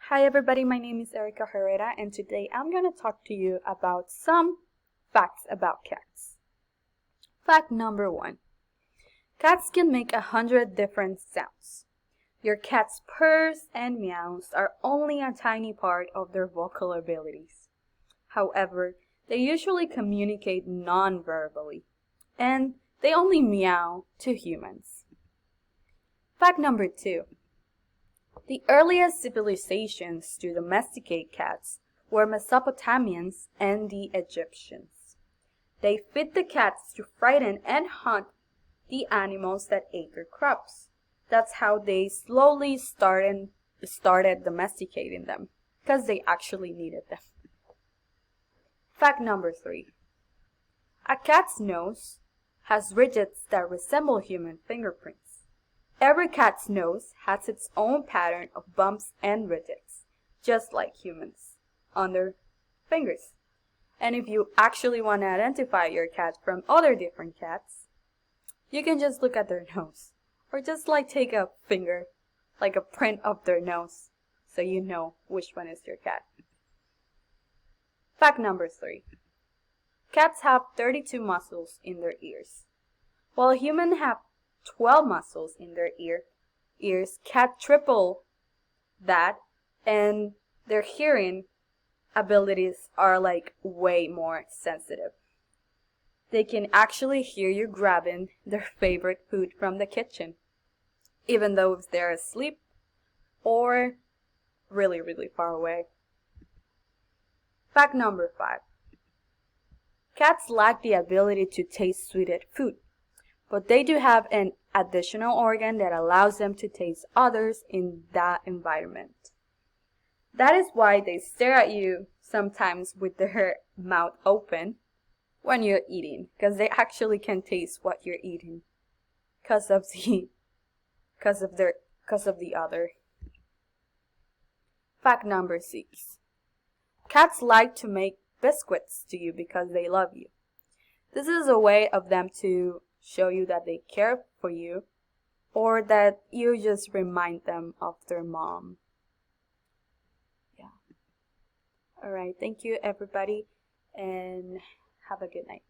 Hi everybody, my name is Erica Herrera and today I'm going to talk to you about some facts about cats. Fact number 1. Cats can make 100 different sounds. Your cat's purrs and meows are only a tiny part of their vocal abilities. However, they usually communicate non-verbally, and they only meow to humans. Fact number 2. The earliest civilizations to domesticate cats were Mesopotamians and the Egyptians. They fed the cats to frighten and hunt the animals that ate their crops. That's how they slowly started domesticating them, because they actually needed them. Fact number 3. A cat's nose has ridges that resemble human fingerprints. Every cat's nose has its own pattern of bumps and ridges, just like humans, on their fingers. And if you actually want to identify your cat from other different cats, you can just look at their nose, or just take a finger, like a print of their nose, so you know which one is your cat. Fact number 3. Cats have 32 muscles in their ears. While humans have 12 muscles in their ears, cats triple that, and their hearing abilities are way more sensitive. They can actually hear you grabbing their favorite food from the kitchen, even though if they're asleep or really, really far away. Fact number 5. Cats lack the ability to taste sweetened food, but they do have an additional organ that allows them to taste others in that environment. That is why they stare at you sometimes with their mouth open when you're eating, because they actually can taste what you're eating because of the other. Fact number 6. Cats like to make biscuits to you because they love you. This is a way of them to show you that they care for you, or that you just remind them of their mom. Yeah. Alright, thank you everybody, and have a good night.